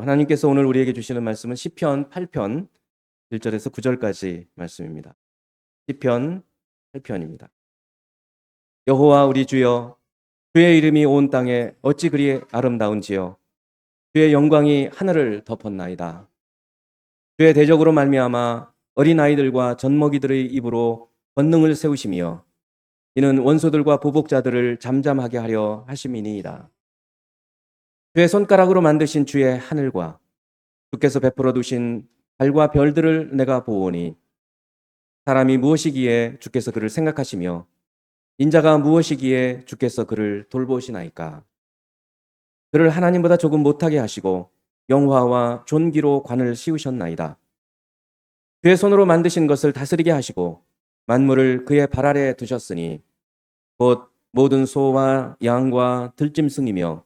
하나님께서 오늘 우리에게 주시는 말씀은 시편 8편 1절에서 9절까지 말씀입니다. 시편 8편입니다. 여호와 우리 주여, 주의 이름이 온 땅에 어찌 그리 아름다운지요. 주의 영광이 하늘을 덮었나이다. 주의 대적으로 말미암아 어린아이들과 젖먹이들의 입으로 권능을 세우시며 이는 원소들과 보복자들을 잠잠하게 하려 하심이니이다. 주의 손가락으로 만드신 주의 하늘과 주께서 베풀어 두신 달과 별들을 내가 보오니 사람이 무엇이기에 주께서 그를 생각하시며 인자가 무엇이기에 주께서 그를 돌보시나이까. 그를 하나님보다 조금 못하게 하시고 영화와 존귀로 관을 씌우셨나이다. 그의 손으로 만드신 것을 다스리게 하시고 만물을 그의 발 아래 두셨으니 곧 모든 소와 양과 들짐승이며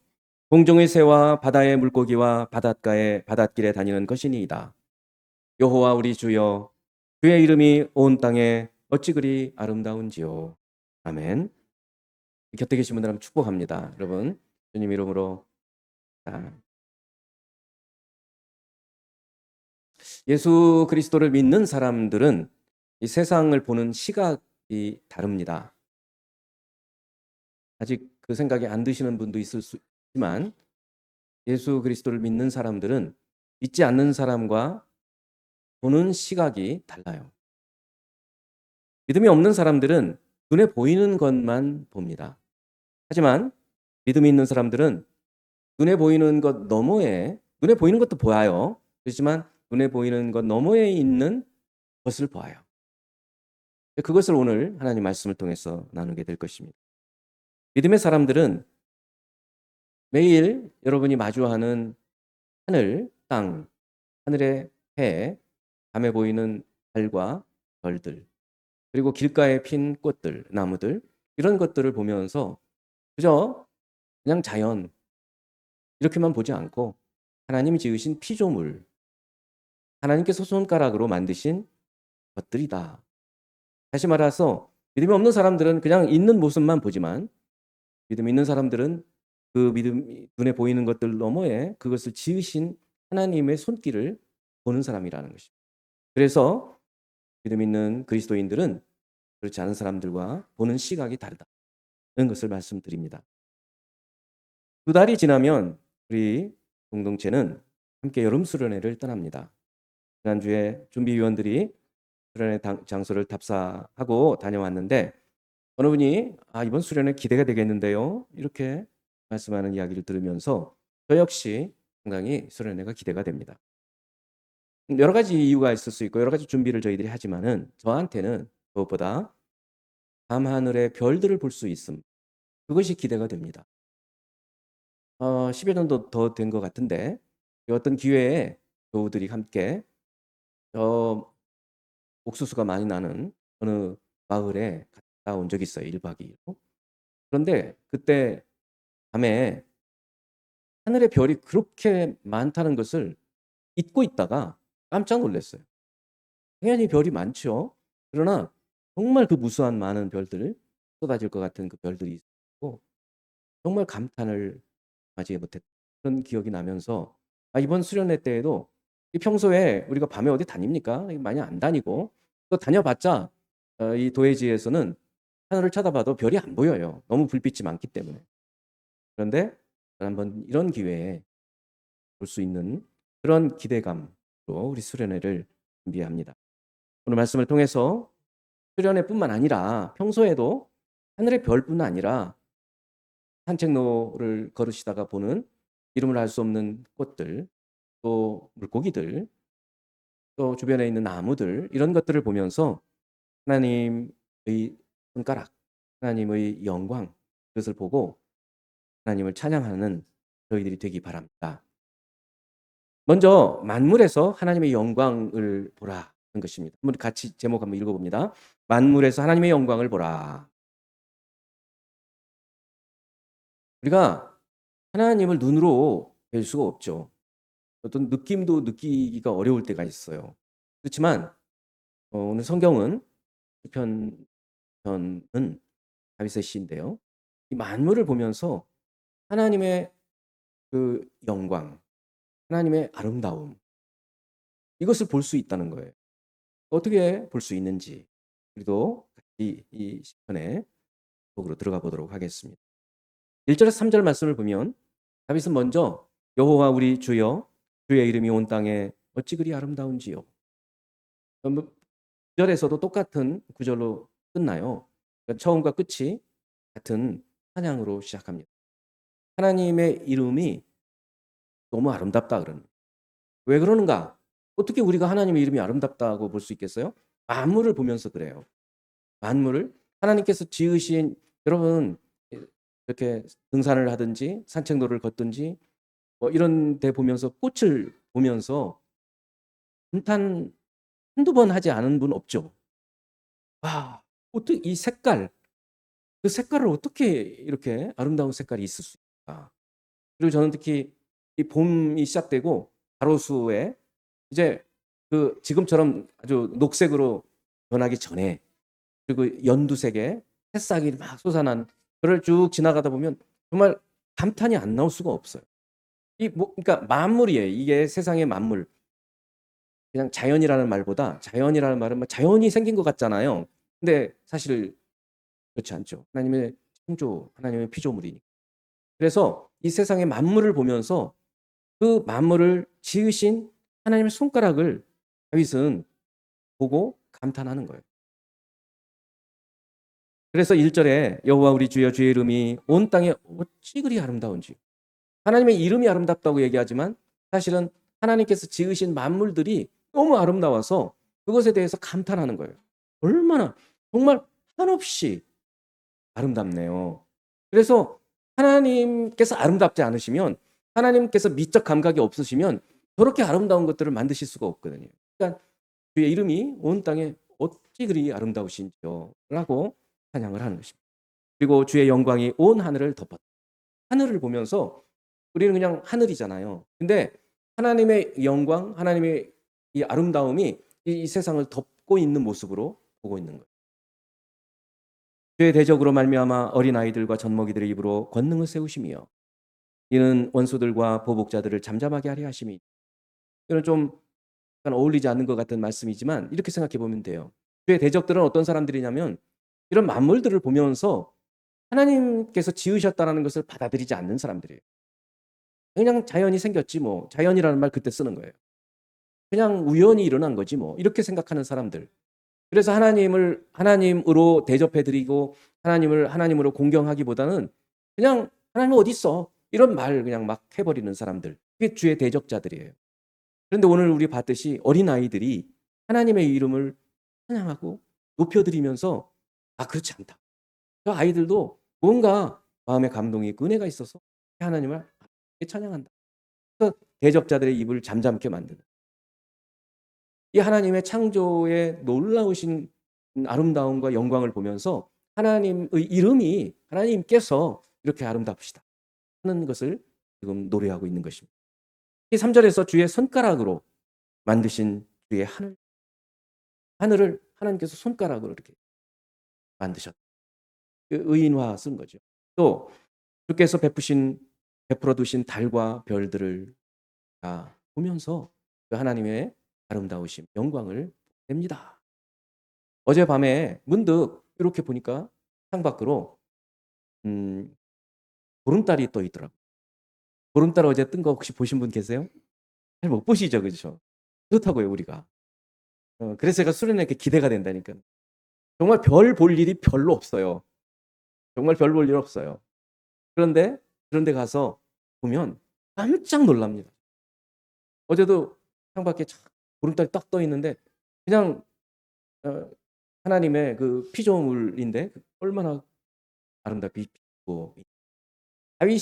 공중의 새와 바다의 물고기와 바닷가의 바닷길에 다니는 것이니이다. 여호와 우리 주여, 주의 이름이 온 땅에 어찌 그리 아름다운지요. 아멘. 곁에 계신 분들 한번 축복합니다. 여러분, 주님 이름으로. 예수 그리스도를 믿는 사람들은 이 세상을 보는 시각이 다릅니다. 아직 그 생각이 안 드시는 분도 있을 수 있지만 예수 그리스도를 믿는 사람들은 믿지 않는 사람과 보는 시각이 달라요. 믿음이 없는 사람들은 눈에 보이는 것만 봅니다. 하지만 믿음이 있는 사람들은 눈에 보이는 것 너머에, 눈에 보이는 것도 보아요. 그렇지만 눈에 보이는 것 너머에 있는 것을 보아요. 그것을 오늘 하나님 말씀을 통해서 나누게 될 것입니다. 믿음의 사람들은 매일 여러분이 마주하는 하늘, 땅, 하늘의 해, 밤에 보이는 달과 별들, 그리고 길가에 핀 꽃들, 나무들, 이런 것들을 보면서 그저 그냥 자연, 이렇게만 보지 않고 하나님이 지으신 피조물, 하나님께서 손가락으로 만드신 것들이다. 다시 말해서 믿음이 없는 사람들은 그냥 있는 모습만 보지만 믿음이 있는 사람들은 그 믿음 눈에 보이는 것들 너머에 그것을 지으신 하나님의 손길을 보는 사람이라는 것입니다. 그래서 믿음 있는 그리스도인들은 그렇지 않은 사람들과 보는 시각이 다르다는 것을 말씀드립니다. 2달이 지나면 우리 공동체는 함께 여름 수련회를 떠납니다. 지난주에 준비위원들이 수련회 장소를 답사하고 다녀왔는데 어느 분이 이번 수련회 기대가 되겠는데요. 이렇게 말씀하는 이야기를 들으면서 저 역시 상당히 수련회가 기대가 됩니다. 여러 가지 이유가 있을 수 있고 여러 가지 준비를 저희들이 하지만은 저한테는 무엇보다 밤하늘의 별들을 볼 수 있음. 그것이 기대가 됩니다. 10여 년도 더 된 것 같은데 어떤 기회에 교우들이 함께 옥수수가 많이 나는 어느 마을에 갔다 온 적이 있어요. 1박 2일로. 그런데 그때 밤에 하늘의 별이 그렇게 많다는 것을 잊고 있다가 깜짝 놀랐어요. 당연히 별이 많죠. 그러나 정말 그 무수한 많은 별들, 쏟아질 것 같은 그 별들이 있고 정말 감탄을 하지 못했던 그런 기억이 나면서 이번 수련회 때에도 평소에 우리가 밤에 어디 다닙니까? 많이 안 다니고 또 다녀봤자 이 도해지에서는 하늘을 쳐다봐도 별이 안 보여요. 너무 불빛이 많기 때문에. 그런데 한번 이런 기회에 볼 수 있는 그런 기대감으로 우리 수련회를 준비합니다. 오늘 말씀을 통해서 수련회뿐만 아니라 평소에도 하늘의 별뿐 아니라 산책로를 걸으시다가 보는 이름을 알 수 없는 꽃들, 또 물고기들, 또 주변에 있는 나무들 이런 것들을 보면서 하나님의 손가락, 하나님의 영광 그것을 보고 하나님을 찬양하는 저희들이 되기 바랍니다. 먼저 만물에서 하나님의 영광을 보라는 것입니다. 한번 같이 제목 한번 읽어봅니다. 만물에서 하나님의 영광을 보라. 우리가 하나님을 눈으로 뵐 수가 없죠. 어떤 느낌도 느끼기가 어려울 때가 있어요. 그렇지만 오늘 성경은 시편은 다윗의 시인데요. 이 만물을 보면서 하나님의 그 영광, 하나님의 아름다움, 이것을 볼 수 있다는 거예요. 어떻게 볼 수 있는지 우리도 이 시편의 속으로 들어가 보도록 하겠습니다. 1절에서 3절 말씀을 보면 다윗은 먼저 여호와 우리 주여 주의 이름이 온 땅에 어찌 그리 아름다운지요. 9절에서도 똑같은 구절로 끝나요. 그러니까 처음과 끝이 같은 찬양으로 시작합니다. 하나님의 이름이 너무 아름답다 그러는 거예요. 왜 그러는가? 어떻게 우리가 하나님의 이름이 아름답다고 볼 수 있겠어요? 만물을 보면서 그래요. 만물을 하나님께서 지으신, 여러분 이렇게 등산을 하든지 산책로를 걷든지 뭐 이런 데 보면서 꽃을 보면서 감탄 한두 번 하지 않은 분 없죠. 와, 어떻게 이 색깔, 그 색깔을 어떻게 이렇게 아름다운 색깔이 있을 수 있을까? 그리고 저는 특히 이 봄이 시작되고 가로수에 이제 그 지금처럼 아주 녹색으로 변하기 전에, 그리고 연두색의 새싹이 막 솟아난 그를 쭉 지나가다 보면 정말 감탄이 안 나올 수가 없어요. 그러니까 만물이에요. 이게 세상의 만물. 그냥 자연이라는 말보다, 자연이라는 말은 뭐 자연이 생긴 것 같잖아요. 근데 사실 그렇지 않죠. 하나님의 창조, 하나님의 피조물이니까. 그래서 이 세상의 만물을 보면서 그 만물을 지으신 하나님의 손가락을 다윗은 보고 감탄하는 거예요. 그래서 1절에 여호와 우리 주여 주의 이름이 온 땅에 어찌 그리 아름다운지. 하나님의 이름이 아름답다고 얘기하지만 사실은 하나님께서 지으신 만물들이 너무 아름다워서 그것에 대해서 감탄하는 거예요. 얼마나 정말 한없이 아름답네요. 그래서 하나님께서 아름답지 않으시면, 하나님께서 미적 감각이 없으시면 저렇게 아름다운 것들을 만드실 수가 없거든요. 그러니까 주의 이름이 온 땅에 어찌 그리 아름다우신지요 라고 찬양을 하는 것입니다. 그리고 주의 영광이 온 하늘을 덮었다. 하늘을 보면서 우리는 그냥 하늘이잖아요. 근데 하나님의 영광, 하나님의 이 아름다움이 이 세상을 덮고 있는 모습으로 보고 있는 거예요. 주의 대적으로 말미암아 어린아이들과 젖먹이들의 입으로 권능을 세우시며 이는 원수들과 보복자들을 잠잠하게 하려 하심이. 이건 좀 약간 어울리지 않는 것 같은 말씀이지만 이렇게 생각해 보면 돼요. 주의 대적들은 어떤 사람들이냐면 이런 만물들을 보면서 하나님께서 지으셨다는 것을 받아들이지 않는 사람들이에요. 그냥 자연이 생겼지 뭐. 자연이라는 말 그때 쓰는 거예요. 그냥 우연히 일어난 거지 뭐. 이렇게 생각하는 사람들. 그래서 하나님을 하나님으로 대접해 드리고 하나님을 하나님으로 공경하기보다는 그냥 하나님 어디 있어? 이런 말 그냥 막 해버리는 사람들. 그게 주의 대적자들이에요. 그런데 오늘 우리 봤듯이 어린아이들이 하나님의 이름을 찬양하고 높여드리면서 그렇지 않다. 그 아이들도 뭔가 마음의 감동이 있고 은혜가 있어서 하나님을 찬양한다. 그래서 대적자들의 입을 잠잠케 만드는 이 하나님의 창조의 놀라우신 아름다움과 영광을 보면서 하나님의 이름이 하나님께서 이렇게 아름답시다 하는 것을 지금 노래하고 있는 것입니다. 이 3절에서 주의 손가락으로 만드신 주의 하늘을 하나님께서 손가락으로 이렇게 만드셨다. 의인화 쓴 거죠. 또 주께서 베풀어 두신 달과 별들을 다 보면서 그 하나님의 아름다우심, 영광을 봅니다. 어젯밤에 문득 이렇게 보니까 창밖으로 보름달이 떠 있더라고요. 보름달 어제 뜬 거 혹시 보신 분 계세요? 잘 못 보시죠, 그렇죠? 그렇다고요, 우리가. 그래서 제가 수련회 이렇게 기대가 된다니까. 정말 별 볼 일이 별로 없어요. 정말 별 볼 일 없어요. 그런데 그런 데 가서 보면 깜짝 놀랍니다. 어제도 창밖에 보름달이 딱 떠 있는데 그냥 하나님의 그 피조물인데 얼마나 아름답게 빛고. 다윗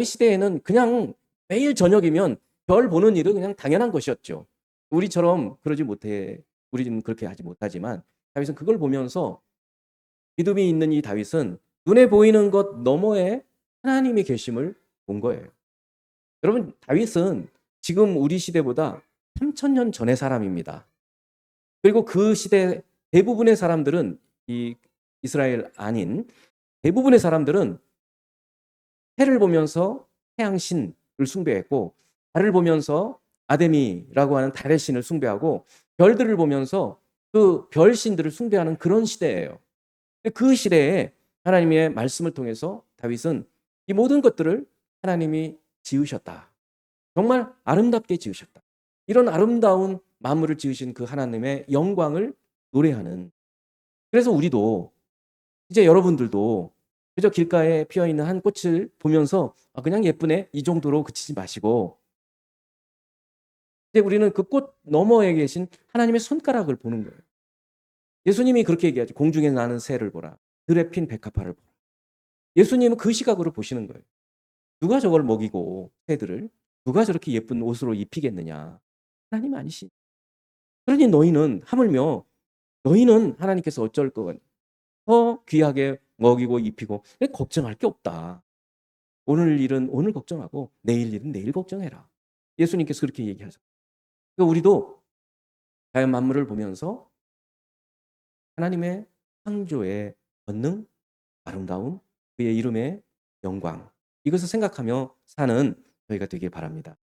시대에는 그냥 매일 저녁이면 별 보는 일은 그냥 당연한 것이었죠. 우리는 그렇게 하지 못하지만 다윗은 그걸 보면서 믿음이 있는 이 다윗은 눈에 보이는 것 너머에 하나님의 계심을 본 거예요. 여러분, 다윗은 지금 우리 시대보다 3000년 전의 사람입니다. 그리고 그 시대 대부분의 사람들은, 이 이스라엘 아닌 대부분의 사람들은 해를 보면서 태양신을 숭배했고 달을 보면서 아데미라고 하는 달의 신을 숭배하고 별들을 보면서 그 별신들을 숭배하는 그런 시대예요. 그 시대에 하나님의 말씀을 통해서 다윗은 이 모든 것들을 하나님이 지으셨다. 정말 아름답게 지으셨다. 이런 아름다운 만물을 지으신 그 하나님의 영광을 노래하는, 그래서 우리도 이제 여러분들도 그저 길가에 피어있는 한 꽃을 보면서 그냥 예쁘네 이 정도로 그치지 마시고 이제 우리는 그 꽃 너머에 계신 하나님의 손가락을 보는 거예요. 예수님이 그렇게 얘기하죠. 공중에 나는 새를 보라. 들에 핀 백합화를 보라. 예수님은 그 시각으로 보시는 거예요. 누가 저걸 먹이고 새들을 누가 저렇게 예쁜 옷으로 입히겠느냐. 하나님 아니시. 그러니 너희는 하물며 너희는 하나님께서 어쩔 것 같냐. 더 귀하게 먹이고 입히고 걱정할 게 없다. 오늘 일은 오늘 걱정하고 내일 일은 내일 걱정해라. 예수님께서 그렇게 얘기하죠. 그러니까 우리도 자연 만물을 보면서 하나님의 창조의 권능, 아름다움, 그의 이름의 영광, 이것을 생각하며 사는 저희가 되길 바랍니다.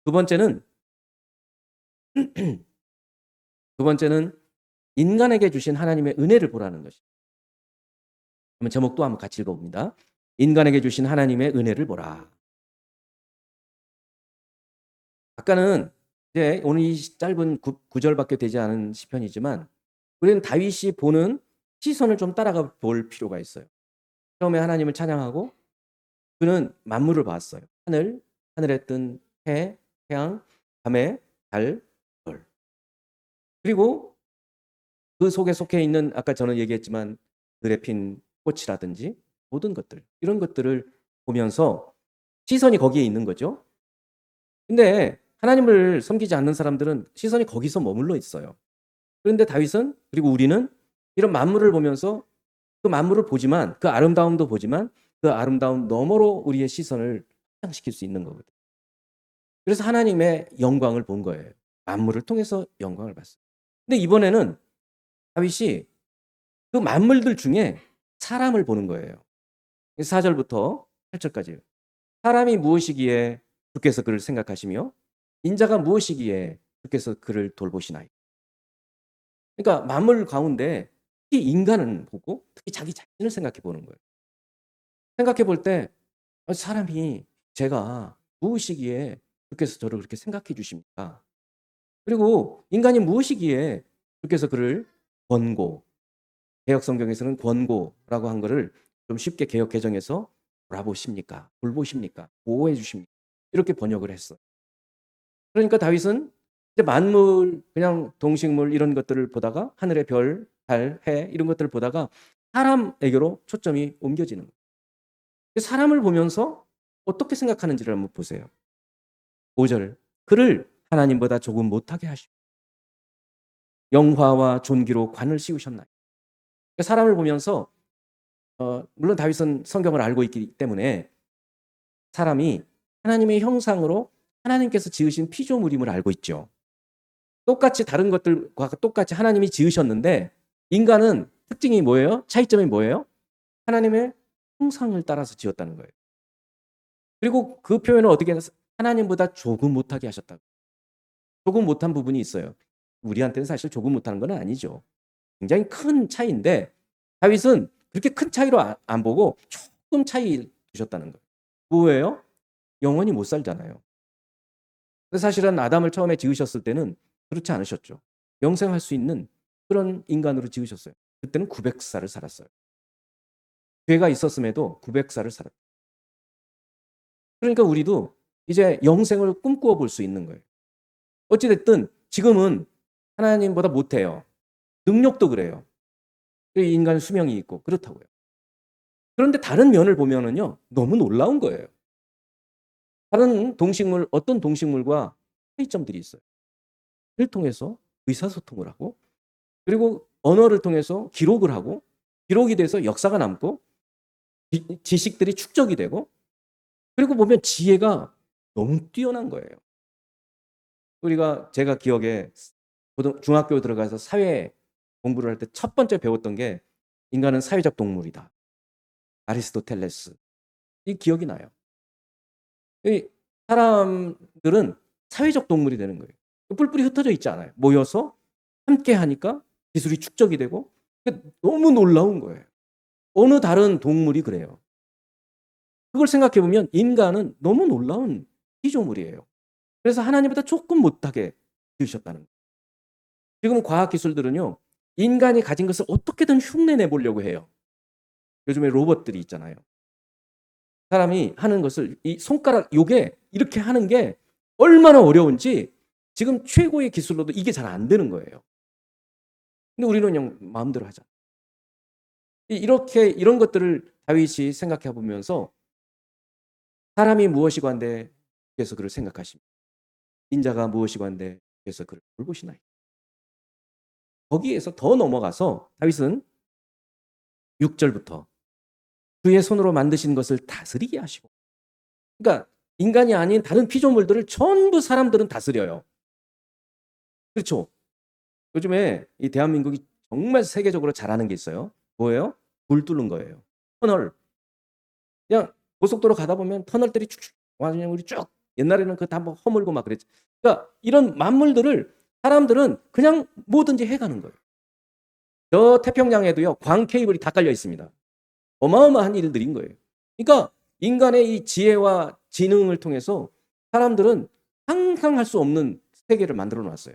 두 번째는 두 번째는 인간에게 주신 하나님의 은혜를 보라는 것입니다. 그러면 제목도 한번 같이 읽어봅니다. 인간에게 주신 하나님의 은혜를 보라. 아까는 이제 오늘 이 짧은 구절밖에 되지 않은 시편이지만 우리는 다윗이 보는 시선을 좀 따라가 볼 필요가 있어요. 처음에 하나님을 찬양하고 그는 만물을 봤어요. 하늘, 하늘에 뜬 해, 태양, 밤에 달, 별. 그리고 그 속에 속해 있는 아까 저는 얘기했지만 들에 핀 꽃이라든지 모든 것들, 이런 것들을 보면서 시선이 거기에 있는 거죠. 근데 하나님을 섬기지 않는 사람들은 시선이 거기서 머물러 있어요. 그런데 다윗은, 그리고 우리는 이런 만물을 보면서 그 만물을 보지만 그 아름다움도 보지만 그 아름다움 너머로 우리의 시선을 확장시킬 수 있는 거거든요. 그래서 하나님의 영광을 본 거예요. 만물을 통해서 영광을 봤어요. 근데 이번에는 다윗이 그 만물들 중에 사람을 보는 거예요. 4절부터 8절까지. 사람이 무엇이기에 주께서 그를 생각하시며 인자가 무엇이기에 주께서 그를 돌보시나요? 그러니까 만물 가운데 특히 인간을 보고 특히 자기 자신을 생각해 보는 거예요. 생각해 볼 때 사람이 제가 무엇이기에 주께서 저를 그렇게 생각해 주십니까? 그리고 인간이 무엇이기에 주께서 그를 권고, 개역 성경에서는 권고라고 한 거를 좀 쉽게 개역 개정해서 돌아보십니까? 돌보십니까? 보호해 주십니까? 이렇게 번역을 했어요. 그러니까 다윗은 이제 만물, 그냥 동식물 이런 것들을 보다가 하늘의 별, 달, 해 이런 것들을 보다가 사람에게로 초점이 옮겨지는 거예요. 사람을 보면서 어떻게 생각하는지를 한번 보세요. 5절. 그를 하나님보다 조금 못하게 하시고 영화와 존귀로 관을 씌우셨나요? 사람을 보면서 물론 다윗은 성경을 알고 있기 때문에 사람이 하나님의 형상으로 하나님께서 지으신 피조물임을 알고 있죠. 똑같이 다른 것들과 똑같이 하나님이 지으셨는데 인간은 특징이 뭐예요? 차이점이 뭐예요? 하나님의 형상을 따라서 지었다는 거예요. 그리고 그 표현을 어떻게 해서 하나님보다 조금 못하게 하셨다고. 조금 못한 부분이 있어요. 우리한테는 사실 조금 못하는 건 아니죠. 굉장히 큰 차이인데 다윗은 그렇게 큰 차이로 안 보고 조금 차이 두셨다는 거예요. 뭐예요? 영원히 못 살잖아요. 사실은 아담을 처음에 지으셨을 때는 그렇지 않으셨죠. 영생할 수 있는 그런 인간으로 지으셨어요. 그때는 900살을 살았어요. 죄가 있었음에도 900살을 살았어요. 그러니까 우리도 이제 영생을 꿈꾸어 볼 수 있는 거예요. 어찌됐든 지금은 하나님보다 못해요. 능력도 그래요. 인간 수명이 있고 그렇다고요. 그런데 다른 면을 보면은요, 너무 놀라운 거예요. 다른 동식물, 어떤 동식물과 차이점들이 있어요. 를 통해서 의사소통을 하고, 그리고 언어를 통해서 기록을 하고, 기록이 돼서 역사가 남고, 지식들이 축적이 되고, 그리고 보면 지혜가 너무 뛰어난 거예요. 제가 기억에 중학교 들어가서 사회 공부를 할 때 첫 번째 배웠던 게 인간은 사회적 동물이다. 아리스토텔레스. 이 기억이 나요. 사람들은 사회적 동물이 되는 거예요. 뿔뿔이 흩어져 있지 않아요. 모여서 함께 하니까 기술이 축적이 되고 너무 놀라운 거예요. 어느 다른 동물이 그래요. 그걸 생각해 보면 인간은 너무 놀라운 피조물이에요. 그래서 하나님보다 조금 못하게 지으셨다는 거예요. 지금 과학 기술들은요. 인간이 가진 것을 어떻게든 흉내내 보려고 해요. 요즘에 로봇들이 있잖아요. 사람이 하는 것을 이 손가락 요게 이렇게 하는 게 얼마나 어려운지 지금 최고의 기술로도 이게 잘 안 되는 거예요. 근데 우리는 그냥 마음대로 하자. 이렇게 이런 것들을 다윗이 생각해 보면서 사람이 무엇이관데 그래서 그를 생각하십니다. 인자가 무엇이관데 그래서 그를 돌보시나이다. 거기에서 더 넘어가서 다윗은 6절부터 주의 손으로 만드신 것을 다스리게 하시고, 그러니까 인간이 아닌 다른 피조물들을 전부 사람들은 다스려요. 그렇죠? 요즘에 이 대한민국이 정말 세계적으로 잘하는 게 있어요. 뭐예요? 굴 뚫는 거예요. 터널. 그냥 고속도로 가다 보면 터널들이 쭉쭉 그냥 우리 쭉 옛날에는 그거 다 뭐 허물고 막 그랬지. 그러니까 이런 만물들을 사람들은 그냥 뭐든지 해가는 거예요. 저 태평양에도요 광 케이블이 다 깔려 있습니다. 어마어마한 일들인 거예요. 그러니까 인간의 이 지혜와 지능을 통해서 사람들은 상상할 수 없는 세계를 만들어 놨어요.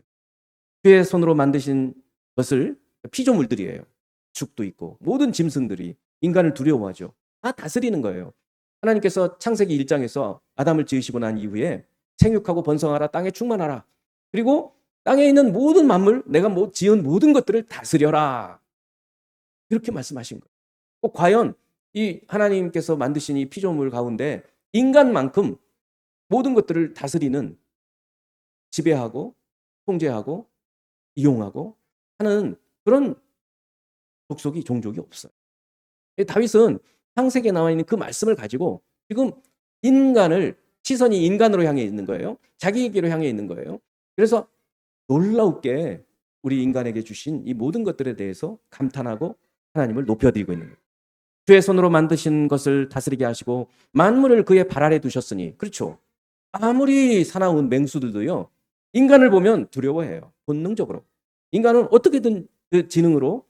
그의 손으로 만드신 것을 피조물들이에요. 죽도 있고 모든 짐승들이 인간을 두려워하죠. 다 다스리는 거예요. 하나님께서 창세기 1장에서 아담을 지으시고 난 이후에 생육하고 번성하라, 땅에 충만하라. 그리고 땅에 있는 모든 만물, 내가 지은 모든 것들을 다스려라. 이렇게 말씀하신 거예요. 과연 이 하나님께서 만드신 이 피조물 가운데 인간만큼 모든 것들을 다스리는, 지배하고 통제하고 이용하고 하는 그런 종족이 없어요. 다윗은 창세기에 나와 있는 그 말씀을 가지고 지금 시선이 인간으로 향해 있는 거예요. 자기에게로 향해 있는 거예요. 그래서 놀라우게 우리 인간에게 주신 이 모든 것들에 대해서 감탄하고 하나님을 높여드리고 있는 거예요. 주의 손으로 만드신 것을 다스리게 하시고 만물을 그의 발 아래 두셨으니, 그렇죠. 아무리 사나운 맹수들도요 인간을 보면 두려워해요. 본능적으로. 인간은 어떻게든 그 지능으로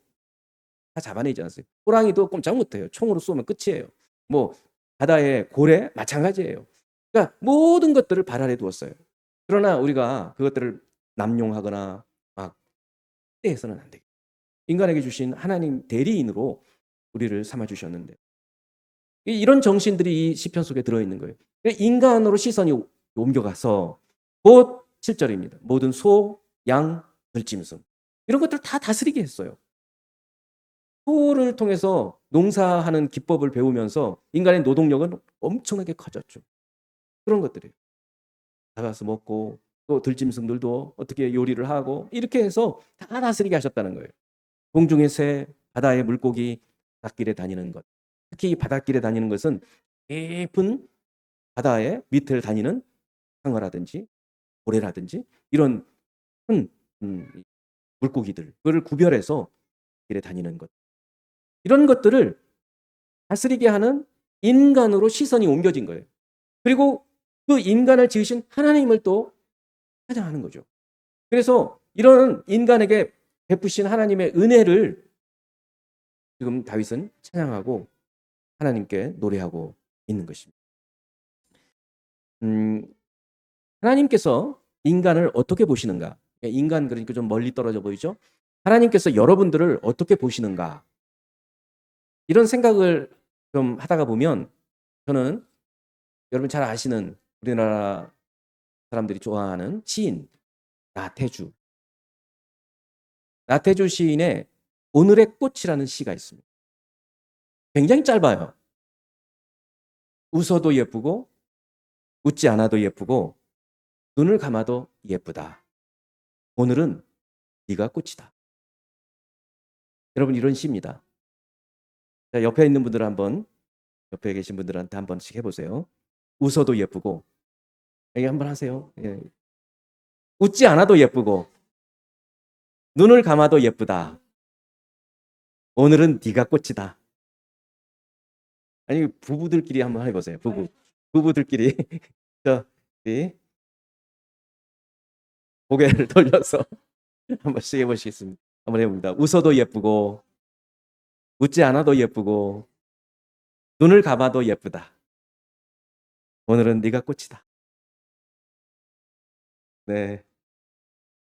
다 잡아내지 않았어요. 호랑이도 꼼짝 못해요. 총으로 쏘면 끝이에요. 뭐 바다의 고래 마찬가지예요. 그러니까 모든 것들을 발 아래 두었어요. 그러나 우리가 그것들을 남용하거나 막 때해서는 안 돼요. 인간에게 주신 하나님 대리인으로 우리를 삼아 주셨는데 이런 정신들이 이 시편 속에 들어있는 거예요. 인간으로 시선이 옮겨가서 곧 7절입니다. 모든 소, 양, 들짐승 이런 것들을 다 다스리게 했어요. 소를 통해서 농사하는 기법을 배우면서 인간의 노동력은 엄청나게 커졌죠. 그런 것들이에요. 잡아서 먹고 또 들짐승들도 어떻게 요리를 하고 이렇게 해서 다 다스리게 하셨다는 거예요. 공중의 새, 바다의 물고기, 바닷길에 다니는 것. 특히 바닷길에 다니는 것은 깊은 바다의 밑을 다니는 상어라든지 고래라든지 이런 큰 물고기들, 그걸 구별해서 길에 다니는 것. 이런 것들을 다스리게 하는 인간으로 시선이 옮겨진 거예요. 그리고 그 인간을 지으신 하나님을 또 찬양하는 거죠. 그래서 이런 인간에게 베푸신 하나님의 은혜를 지금 다윗은 찬양하고 하나님께 노래하고 있는 것입니다. 하나님께서 인간을 어떻게 보시는가? 인간 그러니까 좀 멀리 떨어져 보이죠? 하나님께서 여러분들을 어떻게 보시는가? 이런 생각을 좀 하다가 보면 저는 여러분 잘 아시는 우리나라 사람들이 좋아하는 시인 나태주 시인의 오늘의 꽃이라는 시가 있습니다. 굉장히 짧아요. 웃어도 예쁘고 웃지 않아도 예쁘고 눈을 감아도 예쁘다. 오늘은 네가 꽃이다. 여러분 이런 시입니다. 자, 옆에 있는 분들 옆에 계신 분들한테 한 번씩 해보세요. 웃어도 예쁘고, 여기 한번 하세요. 예. 웃지 않아도 예쁘고 눈을 감아도 예쁘다. 오늘은 네가 꽃이다. 아니 부부들끼리 한번 해보세요. 부부들끼리. 자, 우리 고개를 돌려서 한 번씩 해보시겠습니다. 한번 해봅니다. 웃어도 예쁘고 웃지 않아도 예쁘고 눈을 감아도 예쁘다. 오늘은 네가 꽃이다. 네,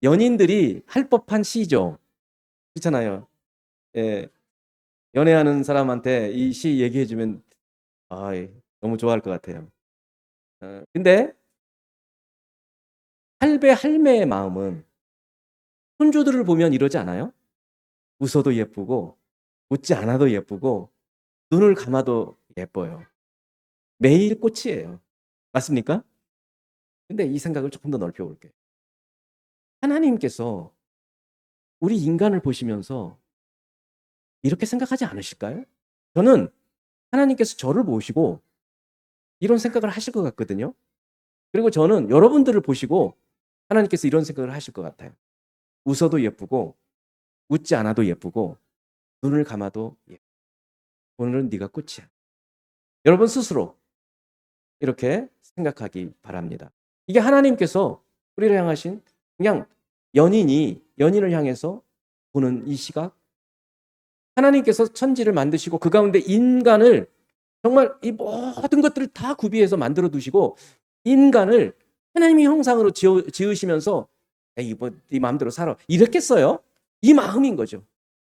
연인들이 할 법한 시죠. 그렇잖아요. 예, 연애하는 사람한테 이 시 얘기해주면 너무 좋아할 것 같아요. 근데 할배 할매의 마음은 손주들을 보면 이러지 않아요? 웃어도 예쁘고 웃지 않아도 예쁘고 눈을 감아도 예뻐요. 매일 꽃이에요. 맞습니까? 근데 이 생각을 조금 더 넓혀 볼게요. 하나님께서 우리 인간을 보시면서 이렇게 생각하지 않으실까요? 저는 하나님께서 저를 보시고 이런 생각을 하실 것 같거든요. 그리고 저는 여러분들을 보시고 하나님께서 이런 생각을 하실 것 같아요. 웃어도 예쁘고 웃지 않아도 예쁘고 눈을 감아도 예쁘고 오늘은 네가 꽃이야. 여러분 스스로 이렇게 생각하기 바랍니다. 이게 하나님께서 우리를 향하신 그냥 연인이 연인을 향해서 보는 이 시각. 하나님께서 천지를 만드시고 그 가운데 인간을 정말 이 모든 것들을 다 구비해서 만들어 두시고 인간을 하나님의 형상으로 지으시면서 에이 네 마음대로 살아 이랬겠어요? 이 마음인 거죠.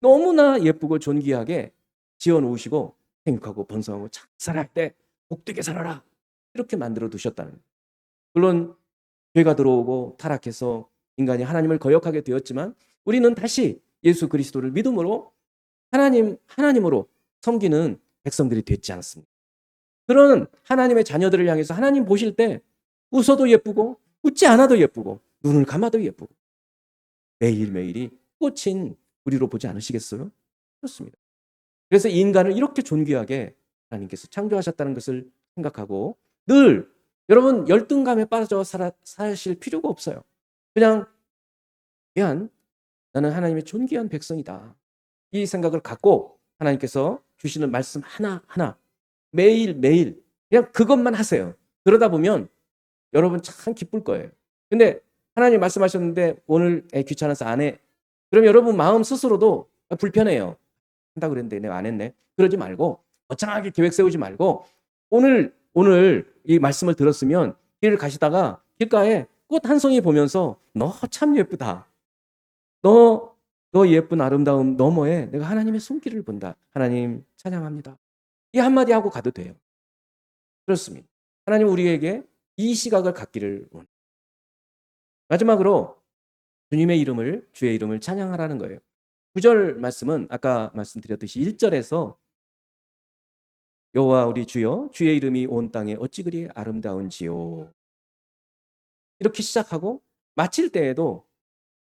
너무나 예쁘고 존귀하게 지어 놓으시고 행복하고 번성하고 잘 살아야 돼. 복되게 살아라. 이렇게 만들어 두셨다는 거예요. 물론 죄가 들어오고 타락해서 인간이 하나님을 거역하게 되었지만 우리는 다시 예수 그리스도를 믿음으로 하나님으로 섬기는 백성들이 됐지 않습니까? 그런 하나님의 자녀들을 향해서 하나님 보실 때 웃어도 예쁘고 웃지 않아도 예쁘고 눈을 감아도 예쁘고 매일매일이 꽃인 우리로 보지 않으시겠어요? 그렇습니다. 그래서 인간을 이렇게 존귀하게 하나님께서 창조하셨다는 것을 생각하고 늘 여러분 열등감에 빠져 사실 필요가 없어요. 그냥 나는 하나님의 존귀한 백성이다. 이 생각을 갖고 하나님께서 주시는 말씀 하나하나 매일매일 그냥 그것만 하세요. 그러다 보면 여러분 참 기쁠 거예요. 근데 하나님 말씀하셨는데 오늘 귀찮아서 안 해. 그럼 여러분 마음 스스로도 불편해요. 한다고 그랬는데 내가 안 했네. 그러지 말고 거창하게 계획 세우지 말고 오늘 이 말씀을 들었으면 길을 가시다가 길가에 꽃 한 송이 보면서 너 참 예쁘다. 너 예쁜 아름다움 너머에 내가 하나님의 손길을 본다. 하나님 찬양합니다. 이 한마디 하고 가도 돼요. 그렇습니다. 하나님 우리에게 이 시각을 갖기를 원합니다. 마지막으로 주님의 이름을 주의 이름을 찬양하라는 거예요. 9절 말씀은 아까 말씀드렸듯이 1절에서 여호와 우리 주여 주의 이름이 온 땅에 어찌 그리 아름다운지요. 이렇게 시작하고 마칠 때에도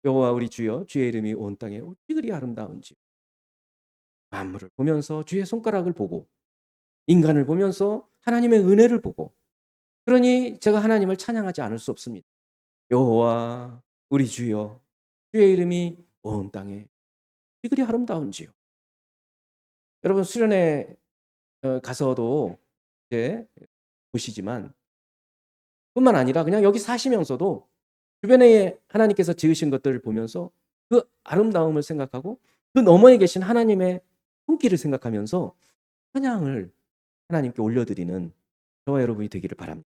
여호와 우리 주여 주의 이름이 온 땅에 어찌 그리 아름다운지. 만물을 보면서 주의 손가락을 보고 인간을 보면서 하나님의 은혜를 보고 그러니 제가 하나님을 찬양하지 않을 수 없습니다. 여호와 우리 주여 주의 이름이 온 땅에 어찌 그리 아름다운지요. 여러분 수련회 가서도 이제 보시지만 뿐만 아니라 그냥 여기 사시면서도 주변에 하나님께서 지으신 것들을 보면서 그 아름다움을 생각하고 그 너머에 계신 하나님의 손길을 생각하면서 찬양을 하나님께 올려드리는 저와 여러분이 되기를 바랍니다.